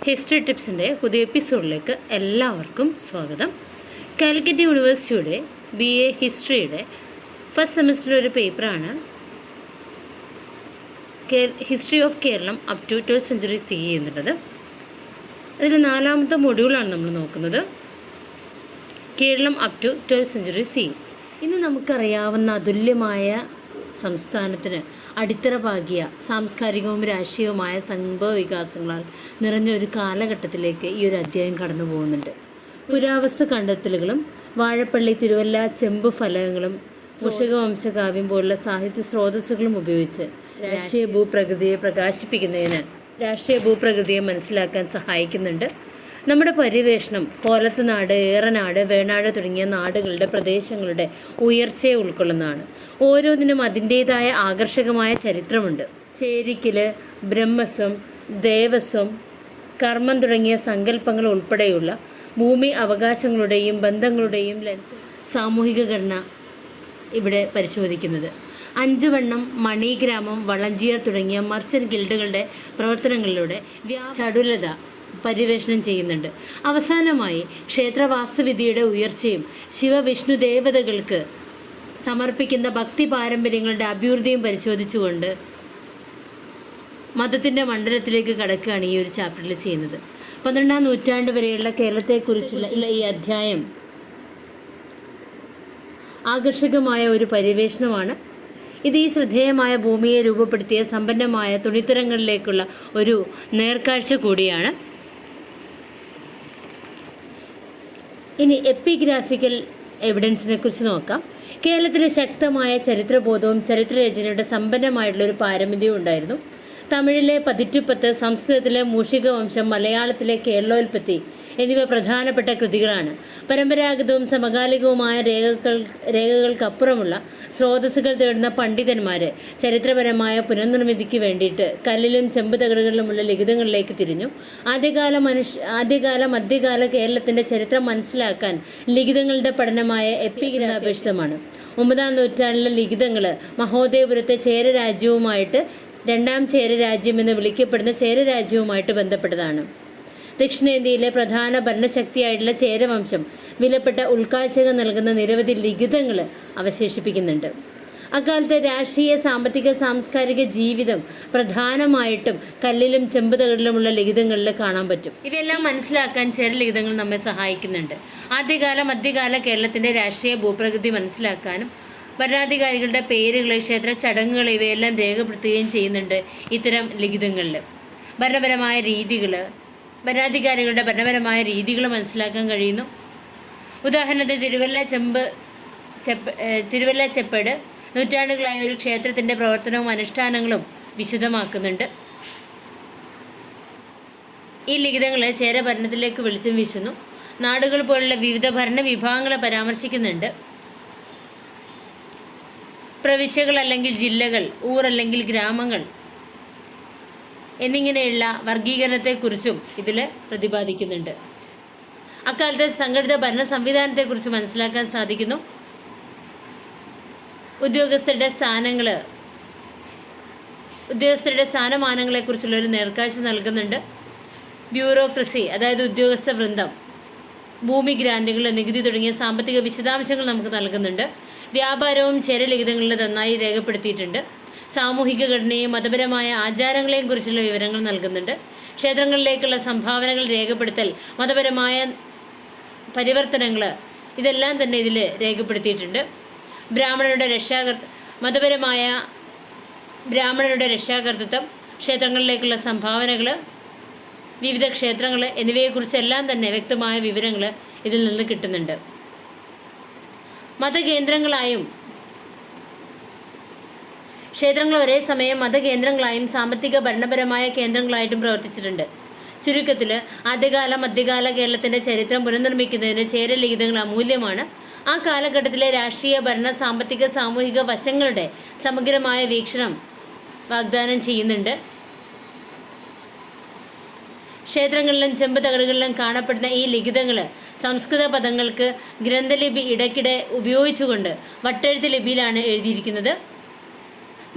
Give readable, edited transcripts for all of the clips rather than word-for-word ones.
History ടിപ്സിൻ്റെ പുതിയ എപ്പിസോഡിലേക്ക് എല്ലാവർക്കും സ്വാഗതം. കാലിക്കറ്റ് യൂണിവേഴ്സിറ്റിയുടെ BA ഹിസ്റ്ററിയുടെ ഫസ്റ്റ് സെമിസ്റ്റർ ഒരു പേപ്പറാണ് history of Kerala up to 12th century CE എന്നുള്ളത്. അതിൽ 4ാമത്തെ മൊഡ്യൂളാണ് നമ്മൾ നോക്കുന്നത്, Kerala up to 12th century CE. ഇന്ന് നമുക്കറിയാവുന്ന അതുല്യമായ സംസ്ഥാനത്തിന് അടിത്തറ പാകിയ സാംസ്കാരികവും രാഷ്ട്രീയവുമായ സംഭവ വികാസങ്ങളാൽ നിറഞ്ഞ ഒരു കാലഘട്ടത്തിലേക്ക് ഈ ഒരു അധ്യായം കടന്നു പോകുന്നുണ്ട്. പുരാവസ്തു കണ്ടെത്തലുകളും വാഴപ്പള്ളി, തിരുവല്ല ചെമ്പ് ഫലകങ്ങളും മൂഷകവംശകാവ്യം പോലുള്ള സാഹിത്യ സ്രോതസ്സുകളും ഉപയോഗിച്ച് രാഷ്ട്രീയ ഭൂപ്രകൃതിയെ മനസ്സിലാക്കാൻ സഹായിക്കുന്നുണ്ട്. നമ്മുടെ പര്യവേഷണം കോലത്തുനാട്, ഏറനാട്, വേണാട് തുടങ്ങിയ നാടുകളുടെ പ്രദേശങ്ങളുടെ ഉയർച്ചയെ ഉൾക്കൊള്ളുന്നതാണ്. ഓരോന്നിനും അതിൻ്റേതായ ആകർഷകമായ ചരിത്രമുണ്ട്. ചേരിക്കല്, ബ്രഹ്മസ്വം, ദേവസ്വം, കർമ്മം തുടങ്ങിയ സങ്കല്പങ്ങൾ ഉൾപ്പെടെയുള്ള ഭൂമി അവകാശങ്ങളുടെയും ബന്ധങ്ങളുടെയും സാമൂഹിക ഘടന ഇവിടെ പരിശോധിക്കുന്നത്. 5 വണ്ണം, മണിഗ്രാമം, വളഞ്ചിയർ തുടങ്ങിയ മർച്ചന്റ് ഗിൽഡുകളുടെ പ്രവർത്തനങ്ങളിലൂടെ ചടുലത പര്യവേഷണം ചെയ്യുന്നുണ്ട്. അവസാനമായി ക്ഷേത്രവാസ്തുവിദ്യയുടെ ഉയർച്ചയും ശിവവിഷ്ണു ദേവതകൾക്ക് സമർപ്പിക്കുന്ന ഭക്തി പാരമ്പര്യങ്ങളുടെ അഭിവൃദ്ധിയും പരിശോധിച്ചുകൊണ്ട് മതത്തിൻ്റെ മണ്ഡലത്തിലേക്ക് കടക്കുകയാണ് ഈ ഒരു ചാപ്റ്ററിൽ ചെയ്യുന്നത്. 12ാം നൂറ്റാണ്ട് വരെയുള്ള കേരളത്തെക്കുറിച്ചുള്ള ഈ അധ്യായം ആകർഷകമായ ഒരു പര്യവേഷണമാണ്. ഇത് ഈ ശ്രദ്ധേയമായ ഭൂമിയെ രൂപപ്പെടുത്തിയ സമ്പന്നമായ തുണിത്തരങ്ങളിലേക്കുള്ള ഒരു നേർക്കാഴ്ച കൂടിയാണ്. ഇനി എപ്പിഗ്രാഫിക്കൽ എവിഡൻസിനെ കുറിച്ച് നോക്കാം. കേരളത്തിന് ശക്തമായ ചരിത്രബോധവും ചരിത്രരചനയുടെ സമ്പന്നമായിട്ടുള്ള ഒരു പാരമ്പര്യവും ഉണ്ടായിരുന്നു. തമിഴിലെ പതിറ്റുപ്പത്ത്, സംസ്കൃതത്തിലെ മൂഷികവംശം, മലയാളത്തിലെ കേരളോൽപ്പത്തി എന്നിവ പ്രധാനപ്പെട്ട കൃതികളാണ്. പരമ്പരാഗതവും സമകാലികവുമായ രേഖകൾക്കപ്പുറമുള്ള സ്രോതസ്സുകൾ തേടുന്ന പണ്ഡിതന്മാർ ചരിത്രപരമായ പുനർനിർമ്മിതിക്ക് വേണ്ടിയിട്ട് കല്ലിലും ചെമ്പ് തകിടുകളിലുമുള്ള ലിഖിതങ്ങളിലേക്ക് തിരിഞ്ഞു. മധ്യകാല കേരളത്തിൻ്റെ ചരിത്രം മനസ്സിലാക്കാൻ ലിഖിതങ്ങളുടെ പഠനമായ എപ്പിഗ്രാഫി അപേക്ഷിതമാണ്. 9ാം നൂറ്റാണ്ടിലെ ലിഖിതങ്ങൾ മഹോദയപുരത്തെ ചേര രാജ്യവുമായിട്ട്, 2ാം ചേര രാജ്യം എന്ന് വിളിക്കപ്പെടുന്ന ചേര രാജ്യവുമായിട്ട് ബന്ധപ്പെട്ടതാണ്. ദക്ഷിണേന്ത്യയിലെ പ്രധാന ഭരണശക്തിയായിട്ടുള്ള ചേരവംശം വിലപ്പെട്ട ഉൾക്കാഴ്ചകൾ നൽകുന്ന നിരവധി ലിഖിതങ്ങൾ അവശേഷിപ്പിക്കുന്നുണ്ട്. അക്കാലത്തെ രാഷ്ട്രീയ, സാമ്പത്തിക, സാംസ്കാരിക ജീവിതം പ്രധാനമായിട്ടും കല്ലിലും ചെമ്പ് തകിടിലുമുള്ള ലിഖിതങ്ങളിൽ കാണാൻ പറ്റും. ഇവയെല്ലാം മനസ്സിലാക്കാൻ ചേര ലിഖിതങ്ങൾ നമ്മെ സഹായിക്കുന്നുണ്ട്. മധ്യകാല കേരളത്തിൻ്റെ രാഷ്ട്രീയ ഭൂപ്രകൃതി മനസ്സിലാക്കാനും ഭരണാധികാരികളുടെ പേരുകൾ, ക്ഷേത്ര ചടങ്ങുകൾ ഇവയെല്ലാം രേഖപ്പെടുത്തുകയും ചെയ്യുന്നുണ്ട് ഇത്തരം ലിഖിതങ്ങളിൽ. ഭരണാധികാരികളുടെ ഭരണപരമായ രീതികൾ മനസ്സിലാക്കാൻ കഴിയുന്നു. ഉദാഹരണത്തിന് തിരുവല്ല ചെപ്പേട് നൂറ്റാണ്ടുകളായ ഒരു ക്ഷേത്രത്തിൻ്റെ പ്രവർത്തനവും അനുഷ്ഠാനങ്ങളും വിശദമാക്കുന്നുണ്ട്. ഈ ലിഖിതങ്ങൾ ചേര ഭരണത്തിലേക്ക് വെളിച്ചം വീശുന്നു. നാടുകൾ പോലുള്ള വിവിധ ഭരണ വിഭാഗങ്ങളെ പരാമർശിക്കുന്നുണ്ട്. പ്രവിശ്യകൾ അല്ലെങ്കിൽ ജില്ലകൾ, ഊർ അല്ലെങ്കിൽ ഗ്രാമങ്ങൾ എന്നിങ്ങനെയുള്ള വർഗീകരണത്തെക്കുറിച്ചും ഇതിൽ പ്രതിപാദിക്കുന്നുണ്ട്. അക്കാലത്തെ സംഘടിത ഭരണ സംവിധാനത്തെക്കുറിച്ച് മനസ്സിലാക്കാൻ സാധിക്കുന്നു. ഉദ്യോഗസ്ഥരുടെ സ്ഥാനമാനങ്ങളെക്കുറിച്ചുള്ള ഒരു നേർക്കാഴ്ച നൽകുന്നുണ്ട്. ബ്യൂറോക്രസി, അതായത് ഉദ്യോഗസ്ഥ വൃന്ദം, ഭൂമി ഗ്രാൻറ്റുകൾ, നികുതി തുടങ്ങിയ സാമ്പത്തിക വിശദാംശങ്ങൾ നമുക്ക് നൽകുന്നുണ്ട്. വ്യാപാരവും ചേരലിഖിതങ്ങളിൽ നന്നായി രേഖപ്പെടുത്തിയിട്ടുണ്ട്. സാമൂഹിക ഘടനയെയും മതപരമായ ആചാരങ്ങളെയും കുറിച്ചുള്ള വിവരങ്ങൾ നൽകുന്നുണ്ട്. ക്ഷേത്രങ്ങളിലേക്കുള്ള സംഭാവനകൾ രേഖപ്പെടുത്തൽ, മതപരമായ പരിവർത്തനങ്ങൾ, ഇതെല്ലാം തന്നെ ഇതിൽ രേഖപ്പെടുത്തിയിട്ടുണ്ട്. ബ്രാഹ്മണരുടെ രക്ഷാകർതൃത്വം, ക്ഷേത്രങ്ങളിലേക്കുള്ള സംഭാവനകൾ, വിവിധ ക്ഷേത്രങ്ങൾ എന്നിവയെക്കുറിച്ചെല്ലാം തന്നെ വ്യക്തമായ വിവരങ്ങൾ ഇതിൽ നിന്ന് കിട്ടുന്നുണ്ട്. ക്ഷേത്രങ്ങൾ ഒരേ സമയം മതകേന്ദ്രങ്ങളായും സാമ്പത്തിക ഭരണപരമായ കേന്ദ്രങ്ങളായിട്ടും പ്രവർത്തിച്ചിട്ടുണ്ട്. ചുരുക്കത്തിൽ മധ്യകാല കേരളത്തിൻ്റെ ചരിത്രം പുനർനിർമ്മിക്കുന്നതിന് ചേര ലിഖിതങ്ങൾ അമൂല്യമാണ്. ആ കാലഘട്ടത്തിലെ രാഷ്ട്രീയ, ഭരണ, സാമ്പത്തിക, സാമൂഹിക വശങ്ങളുടെ സമഗ്രമായ വീക്ഷണം വാഗ്ദാനം ചെയ്യുന്നുണ്ട്. ക്ഷേത്രങ്ങളിലും ചെമ്പ് തകിടുകളിലും കാണപ്പെടുന്ന ഈ ലിഖിതങ്ങൾ സംസ്കൃത പദങ്ങൾക്ക് ഗ്രന്ഥലിപി ഇടയ്ക്കിടെ ഉപയോഗിച്ചുകൊണ്ട് വട്ടെഴുത്ത് ലിപിയിലാണ് എഴുതിയിരിക്കുന്നത്.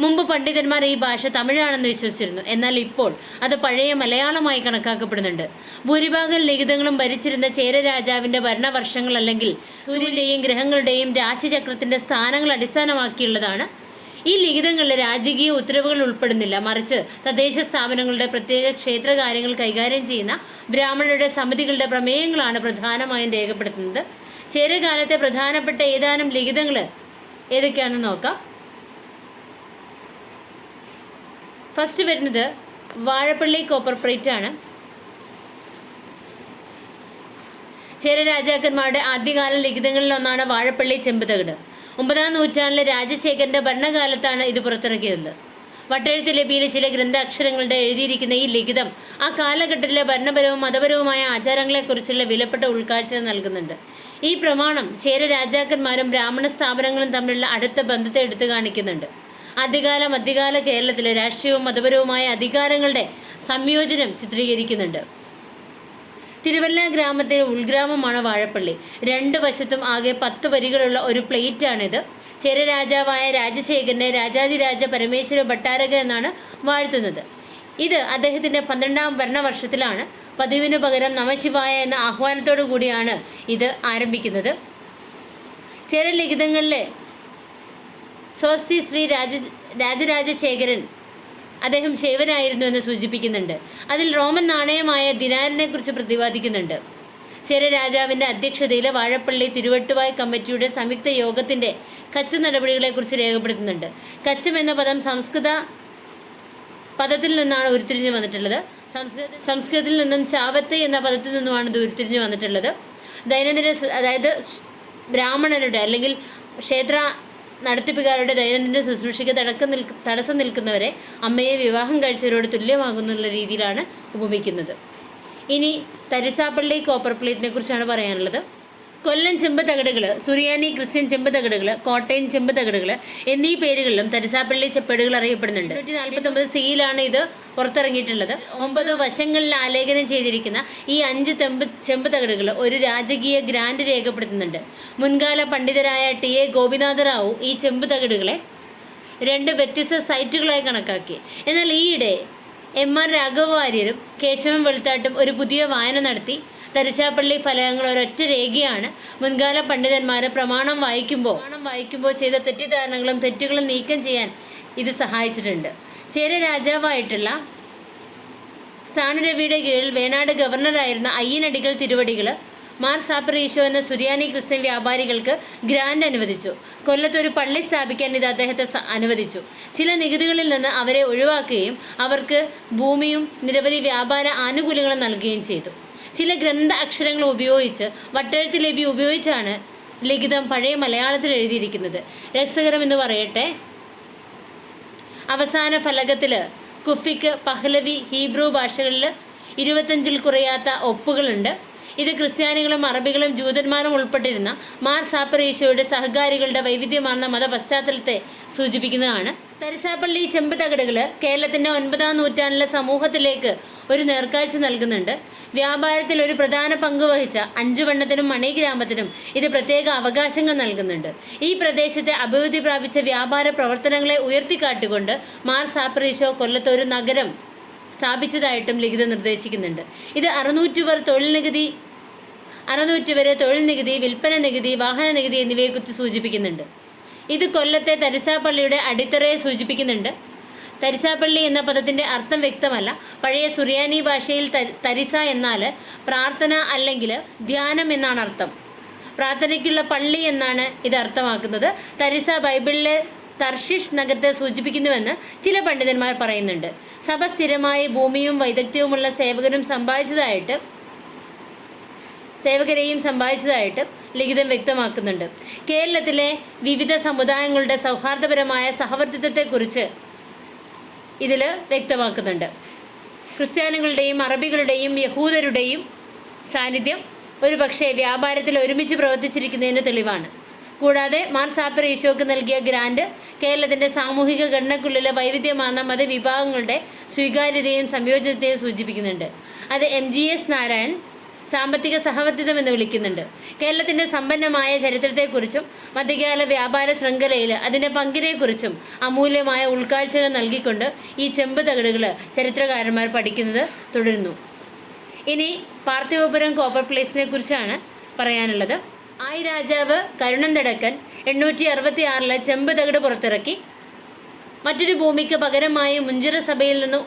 മുമ്പ് പണ്ഡിതന്മാർ ഈ ഭാഷ തമിഴാണെന്ന് വിശ്വസിച്ചിരുന്നു. എന്നാൽ ഇപ്പോൾ അത് പഴയ മലയാളമായി കണക്കാക്കപ്പെടുന്നുണ്ട്. ഭൂരിഭാഗം ലിഖിതങ്ങളും ഭരിച്ചിരുന്ന ചേര രാജാവിന്റെ ഭരണവർഷങ്ങൾ അല്ലെങ്കിൽ സൂര്യന്റെയും ഗ്രഹങ്ങളുടെയും രാശിചക്രത്തിന്റെ സ്ഥാനങ്ങൾ അടിസ്ഥാനമാക്കിയുള്ളതാണ്. ഈ ലിഖിതങ്ങളിലെ രാജകീയ ഉത്തരവുകൾ ഉൾപ്പെടുന്നില്ല, മറിച്ച് തദ്ദേശ സ്ഥാപനങ്ങളുടെ പ്രത്യേക ക്ഷേത്രകാര്യങ്ങൾ കൈകാര്യം ചെയ്യുന്ന ബ്രാഹ്മണരുടെ സമിതികളുടെ പ്രമേയങ്ങളാണ് പ്രധാനമായും രേഖപ്പെടുത്തുന്നത്. ചേരകാലത്തെ പ്രധാനപ്പെട്ട ഏതാനും ലിഖിതങ്ങൾ ഏതൊക്കെയാണെന്ന് നോക്കാം. ഫസ്റ്റ് വരുന്നത് വാഴപ്പള്ളി കോപ്പർപ്ലേറ്റ് ആണ്. ചേര രാജാക്കന്മാരുടെ ആദ്യകാല ലിഖിതങ്ങളിൽ ഒന്നാണ് വാഴപ്പള്ളി ചെമ്പുതകിട്. 9-ാം നൂറ്റാണ്ടിലെ രാജശേഖരന്റെ ഭരണകാലത്താണ് ഇത് പുറത്തിറക്കിയത്. വട്ടെഴുത്ത് ലിപിയിലെ ചില ഗ്രന്ഥാക്ഷരങ്ങളുടെ എഴുതിയിരിക്കുന്ന ഈ ലിഖിതം ആ കാലഘട്ടത്തിലെ ഭരണപരവും മതപരവുമായ ആചാരങ്ങളെക്കുറിച്ചുള്ള വിലപ്പെട്ട ഉൾക്കാഴ്ച നൽകുന്നുണ്ട്. ഈ പ്രമാണം ചേര രാജാക്കന്മാരും ബ്രാഹ്മണ സ്ഥാപനങ്ങളും തമ്മിലുള്ള അടുത്ത ബന്ധത്തെ എടുത്തു കാണിക്കുന്നുണ്ട്. ആദ്യകാല മധ്യകാല കേരളത്തിലെ രാഷ്ട്രീയവും മതപരവുമായ അധികാരങ്ങളുടെ സംയോജനം ചിത്രീകരിക്കുന്നുണ്ട്. തിരുവല്ല ഗ്രാമത്തിലെ ഉൾഗ്രാമമാണ് വാഴപ്പള്ളി. 2 വശത്തും ആകെ 10 വരികളുള്ള ഒരു പ്ലേറ്റാണിത്. ചേര രാജാവായ രാജശേഖരനെ രാജാതിരാജ പരമേശ്വര ഭട്ടാരക എന്നാണ് വാഴ്ത്തുന്നത്. ഇത് അദ്ദേഹത്തിന്റെ 12-ാം ഭരണവർഷത്തിലാണ്. പതിവിനു പകരം നമശിവായ എന്ന ആഹ്വാനത്തോടു കൂടിയാണ് ഇത് ആരംഭിക്കുന്നത്. ചേര ലിഖിതങ്ങളിലെ സ്വസ്തി ശ്രീ രാജരാജശേഖരൻ അദ്ദേഹം ശൈവനായിരുന്നു എന്ന് സൂചിപ്പിക്കുന്നുണ്ട്. അതിൽ റോമൻ നാണയമായ ദിനാരിനെ കുറിച്ച് പ്രതിപാദിക്കുന്നുണ്ട്. ചേര രാജാവിൻ്റെ അധ്യക്ഷതയിൽ വാഴപ്പള്ളി തിരുവട്ടുവായ് കമ്മിറ്റിയുടെ സംയുക്ത യോഗത്തിൻ്റെ കച്ച് നടപടികളെക്കുറിച്ച് രേഖപ്പെടുത്തുന്നുണ്ട്. കച്ചം എന്ന പദം സംസ്കൃത പദത്തിൽ നിന്നാണ് ഉരുത്തിരിഞ്ഞു വന്നിട്ടുള്ളത്. സംസ്കൃതത്തിൽ നിന്നും ചാവത്ത് എന്ന പദത്തിൽ നിന്നുമാണ് ഇത് ഉരുത്തിരിഞ്ഞു വന്നിട്ടുള്ളത്. ദൈനംദിന അതായത് ബ്രാഹ്മണരുടെ അല്ലെങ്കിൽ ക്ഷേത്ര നടത്തിപ്പുകാരുടെ ദൈനംദിന ശുശ്രൂഷയ്ക്ക് തടസ്സം നിൽക്കുന്നവരെ അമ്മയെ വിവാഹം കഴിച്ചവരോട് തുല്യമാകുന്നുള്ള രീതിയിലാണ് ഉപമിക്കുന്നത്. ഇനി തരിസാപ്പള്ളി കോപ്പർ പ്ലേറ്റിനെ കുറിച്ചാണ് പറയാനുള്ളത്. കൊല്ലം ചെമ്പ് തകിടുകൾ, സുറിയാനി ക്രിസ്ത്യൻ ചെമ്പ് തകിടുകൾ, കോട്ടയം ചെമ്പ് തകിടുകൾ എന്നീ പേരുകളിലും തരിസാപ്പള്ളി ചെപ്പേടുകൾ അറിയപ്പെടുന്നുണ്ട്. 149 സിയിലാണ് ഇത് പുറത്തിറങ്ങിയിട്ടുള്ളത്. 9 വശങ്ങളിൽ ആലേഖനം ചെയ്തിരിക്കുന്ന ഈ 5 ചെമ്പ് തകിടുകൾ ഒരു രാജകീയ ഗ്രാൻഡ് രേഖപ്പെടുത്തുന്നുണ്ട്. മുൻകാല പണ്ഡിതരായ ടി.എ. ഗോപിനാഥ റാവു ഈ ചെമ്പ് തകിടുകളെ 2 വ്യത്യസ്ത സൈറ്റുകളായി കണക്കാക്കി. എന്നാൽ ഈയിടെ M.R. രാഘവ വാര്യരും കേശവൻ വെളുത്താട്ടും ഒരു പുതിയ വായന നടത്തി. തരിശാപ്പള്ളി ഫലകങ്ങൾ ഒരൊറ്റ രേഖയാണ്. മുൻകാല പണ്ഡിതന്മാർ പ്രമാണം വായിക്കുമ്പോൾ ചെയ്ത തെറ്റിദ്ധാരണകളും തെറ്റുകളും നീക്കം ചെയ്യാൻ ഇത് സഹായിച്ചിട്ടുണ്ട്. ചേര രാജാവായിട്ടുള്ള സ്ഥാനരവിയുടെ കീഴിൽ വേണാട് ഗവർണറായിരുന്ന അയ്യനടികൾ തിരുവടികൾ മാർ സാപ്പർ ഈശോ എന്ന സുറിയാനി ക്രിസ്ത്യൻ വ്യാപാരികൾക്ക് ഗ്രാൻഡ് അനുവദിച്ചു. കൊല്ലത്ത് ഒരു പള്ളി സ്ഥാപിക്കാൻ ഇത് അദ്ദേഹത്തെ അനുവദിച്ചു. ചില നികുതികളിൽ നിന്ന് അവരെ ഒഴിവാക്കുകയും അവർക്ക് ഭൂമിയും നിരവധി വ്യാപാര ആനുകൂല്യങ്ങളും നൽകുകയും ചെയ്തു. ചില ഗ്രന്ഥ അക്ഷരങ്ങൾ ഉപയോഗിച്ച് വട്ടെഴുത്ത് ലിപി ഉപയോഗിച്ചാണ് ലിഖിതം പഴയ മലയാളത്തിൽ എഴുതിയിരിക്കുന്നത്. രസകരമെന്ന് പറയട്ടെ, അവസാന ഫലകത്തിൽ കുഫിക്ക്, പഹ്ലവി, ഹീബ്രു ഭാഷകളിൽ 25-ൽ കുറയാത്ത ഒപ്പുകളുണ്ട്. ഇത് ക്രിസ്ത്യാനികളും അറബികളും ജൂതന്മാരും ഉൾപ്പെട്ടിരുന്ന മാർ സാപ്പർ ഈശോയുടെ സഹകാരികളുടെ വൈവിധ്യമാർന്ന മത പശ്ചാത്തലത്തെ സൂചിപ്പിക്കുന്നതാണ്. തരിസാപ്പള്ളി ചെമ്പ് തകിടുകൾ കേരളത്തിൻ്റെ 9-ാം നൂറ്റാണ്ടിലെ സമൂഹത്തിലേക്ക് ഒരു നേർക്കാഴ്ച നൽകുന്നുണ്ട്. വ്യാപാരത്തിൽ ഒരു പ്രധാന പങ്ക് വഹിച്ച അഞ്ചുവണ്ണത്തിനും മണിഗ്രാമത്തിനും ഇത് പ്രത്യേക അവകാശങ്ങൾ നൽകുന്നുണ്ട്. ഈ പ്രദേശത്തെ അഭിവൃദ്ധി പ്രാപിച്ച വ്യാപാര പ്രവർത്തനങ്ങളെ ഉയർത്തിക്കാട്ടിക്കൊണ്ട് മാർ സാപ്പർ ഈശോ കൊല്ലത്ത് ഒരു നഗരം സ്ഥാപിച്ചതായിട്ടും ലിഖിതം നിർദ്ദേശിക്കുന്നുണ്ട്. ഇത് 600 വരെ തൊഴിൽ നികുതി, വിൽപ്പന നികുതി, വാഹന നികുതി എന്നിവയെക്കുറിച്ച് സൂചിപ്പിക്കുന്നുണ്ട്. ഇത് കൊല്ലത്തെ തരിസാപ്പള്ളിയുടെ അടിത്തറയെ സൂചിപ്പിക്കുന്നുണ്ട്. തരിസാപ്പള്ളി എന്ന പദത്തിൻ്റെ അർത്ഥം വ്യക്തമല്ല. പഴയ സുറിയാനി ഭാഷയിൽ തരിസ എന്നാൽ പ്രാർത്ഥന അല്ലെങ്കിൽ ധ്യാനം എന്നാണ് അർത്ഥം. പ്രാർത്ഥനയ്ക്കുള്ള പള്ളി എന്നാണ് ഇത് അർത്ഥമാക്കുന്നത്. തരിസ ബൈബിളിലെ തർഷിഷ് നഗരത്തെ സൂചിപ്പിക്കുന്നുവെന്ന് ചില പണ്ഡിതന്മാർ പറയുന്നുണ്ട്. സഭ സ്ഥിരമായി ഭൂമിയും വൈദഗ്ധ്യവുമുള്ള സേവകരെയും സമ്പാദിച്ചതായിട്ട് ലിഖിതം വ്യക്തമാക്കുന്നുണ്ട്. കേരളത്തിലെ വിവിധ സമുദായങ്ങളുടെ സൗഹാർദ്ദപരമായ സഹവർത്തിത്വത്തെക്കുറിച്ച് ഇതിൽ വ്യക്തമാക്കുന്നുണ്ട്. ക്രിസ്ത്യാനികളുടെയും അറബികളുടെയും യഹൂദരുടെയും സാന്നിധ്യം ഒരു പക്ഷേ വ്യാപാരത്തിൽ ഒരുമിച്ച് പ്രവർത്തിച്ചിരിക്കുന്നതിന് തെളിവാണ്. കൂടാതെ മാർ സാപ്പർ ഈശോക്ക് നൽകിയ ഗ്രാൻഡ് കേരളത്തിൻ്റെ സാമൂഹിക ഘടനയ്ക്കുള്ളിലെ വൈവിധ്യമാർന്ന മതവിഭാഗങ്ങളുടെ സ്വീകാര്യതയും സംയോജനത്തെയും സൂചിപ്പിക്കുന്നുണ്ട്. അത് M.G.S. നാരായൺ, സാമ്പത്തിക സഹവർത്തിത്വം എന്ന് വിളിക്കുന്നുണ്ട്. കേരളത്തിൻ്റെ സമ്പന്നമായ ചരിത്രത്തെക്കുറിച്ചും മധ്യകാല വ്യാപാര ശൃംഖലയിൽ അതിൻ്റെ പങ്കിനെക്കുറിച്ചും അമൂല്യമായ ഉൾക്കാഴ്ചകൾ നൽകിക്കൊണ്ട് ഈ ചെമ്പ് തകിടുകൾ ചരിത്രകാരന്മാർ പഠിക്കുന്നത് തുടരുന്നു. ഇനി പാർത്ഥിവപുരം കോപ്പർ പ്ലേസിനെ കുറിച്ചാണ് പറയാനുള്ളത്. ആയി രാജാവ് കരുണന്തടക്കൻ 866 ചെമ്പ് തകിട് പുറത്തിറക്കി. മറ്റൊരു ഭൂമിക്ക് പകരമായി മുഞ്ചിറ സഭയിൽ നിന്ന്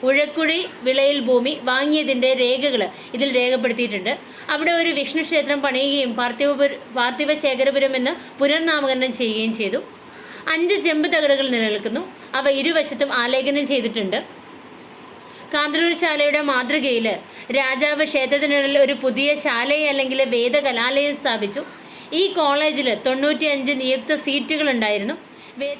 ഉഴക്കുഴി വിളയിൽ ഭൂമി വാങ്ങിയതിൻ്റെ രേഖകൾ ഇതിൽ രേഖപ്പെടുത്തിയിട്ടുണ്ട്. അവിടെ ഒരു വിഷ്ണു ക്ഷേത്രം പണിയുകയും പാർത്ഥിവശേഖരപുരം എന്ന് പുനർനാമകരണം ചെയ്യുകയും ചെയ്തു. 5 ചെമ്പ് തകിടുകൾ നിലനിൽക്കുന്നു. അവ ഇരുവശത്തും ആലേഖനം ചെയ്തിട്ടുണ്ട്. കാന്തല്ലൂർ ശാലയുടെ മാതൃകയിൽ രാജാവ് ക്ഷേത്രത്തിനുള്ളിൽ ഒരു പുതിയ ശാലയെ അല്ലെങ്കിൽ വേദകലാലയം സ്ഥാപിച്ചു. ഈ കോളേജിൽ 95 നിയുക്ത സീറ്റുകളുണ്ടായിരുന്നു.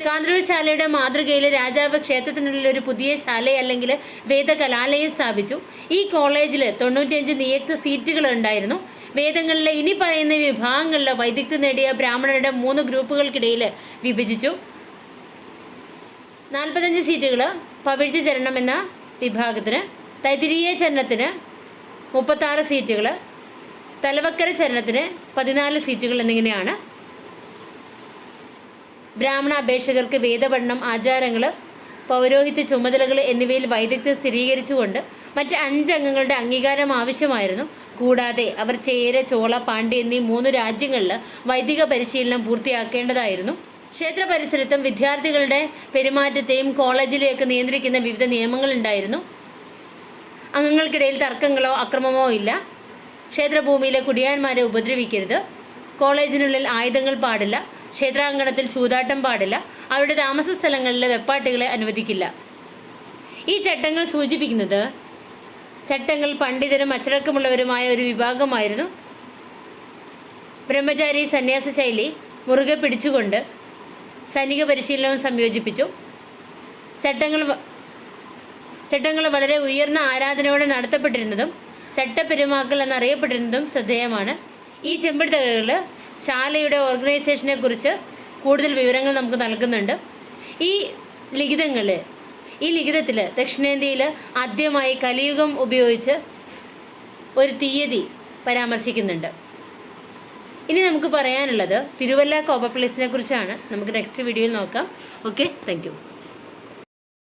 കാന്തല്ലൂർ ശാലയുടെ മാതൃകയിൽ രാജാവ് ക്ഷേത്രത്തിനുള്ളിൽ ഒരു പുതിയ ശാലയെ അല്ലെങ്കിൽ വേദകലാലയം സ്ഥാപിച്ചു. ഈ കോളേജിൽ 95 നിയുക്ത സീറ്റുകളുണ്ടായിരുന്നു. വേദങ്ങളിലെ ഇനി പറയുന്ന വിഭാഗങ്ങളിലെ വൈദഗ്ധ്യം നേടിയ ബ്രാഹ്മണരുടെ 3 ഗ്രൂപ്പുകൾക്കിടയിൽ വിഭജിച്ചു. 45 സീറ്റുകൾ പവിഴ്ച ചരണം എന്ന വിഭാഗത്തിന്, തൈത്തിരീയ ചരണത്തിന് 36 സീറ്റുകൾ, തലവക്കര ചരണത്തിന് 14 സീറ്റുകൾ എന്നിങ്ങനെയാണ്. ബ്രാഹ്മണ അപേക്ഷകർക്ക് വേദപഠനം, ആചാരങ്ങൾ, പൗരോഹിത്യ ചുമതലകൾ എന്നിവയിൽ വൈദഗ്ധ്യം സ്ഥിരീകരിച്ചുകൊണ്ട് മറ്റ് 5 അംഗങ്ങളുടെ അംഗീകാരം ആവശ്യമായിരുന്നു. കൂടാതെ അവർ ചേര, ചോള, പാണ്ഡ്യ എന്നീ 3 രാജ്യങ്ങളിൽ വൈദിക പരിശീലനം പൂർത്തിയാക്കേണ്ടതായിരുന്നു. ക്ഷേത്ര പരിസരത്തും വിദ്യാർത്ഥികളുടെ പെരുമാറ്റത്തെയും കോളേജിലേക്ക് നിയന്ത്രിക്കുന്ന വിവിധ നിയമങ്ങളുണ്ടായിരുന്നു. അംഗങ്ങൾക്കിടയിൽ തർക്കങ്ങളോ അക്രമമോ ഇല്ല. ക്ഷേത്രഭൂമിയിലെ കുടിയാന്മാരെ ഉപദ്രവിക്കരുത്. കോളേജിനുള്ളിൽ ആയുധങ്ങൾ പാടില്ല. ക്ഷേത്രാങ്കണത്തിൽ ചൂതാട്ടം പാടില്ല. അവരുടെ താമസ സ്ഥലങ്ങളിൽ വെപ്പാട്ടികളെ അനുവദിക്കില്ല. ഈ ചട്ടങ്ങൾ സൂചിപ്പിക്കുന്നത് ചട്ടങ്ങൾ പണ്ഡിതരും അച്ചടക്കമുള്ളവരുമായ ഒരു വിഭാഗമായിരുന്നു. ബ്രഹ്മചാരി സന്യാസ ശൈലി മുറുകെ പിടിച്ചുകൊണ്ട് സൈനിക പരിശീലനവും സംയോജിപ്പിച്ചു. ചട്ടങ്ങൾ വളരെ ഉയർന്ന ആരാധനയോടെ നടത്തപ്പെട്ടിരുന്നതും ചട്ടപ്പെരുമാക്കൽ എന്നറിയപ്പെട്ടിരുന്നതും ശ്രദ്ധേയമാണ്. ഈ ചെമ്പ് തകിടുകൾ ശാലയുടെ ഓർഗനൈസേഷനെ കുറിച്ച് കൂടുതൽ വിവരങ്ങൾ നമുക്ക് നൽകുന്നുണ്ട്. ഈ ലിഖിതത്തിൽ ദക്ഷിണേന്ത്യയിൽ ആദ്യമായി കലിയുഗം ഉപയോഗിച്ച് ഒരു തീയതി പരാമർശിക്കുന്നുണ്ട്. ഇനി നമുക്ക് പറയാനുള്ളത് തിരുവല്ല കോപ്പർ പ്ലേസിനെ കുറിച്ചാണ്. നമുക്ക് നെക്സ്റ്റ് വീഡിയോയിൽ നോക്കാം. Okay, thank you.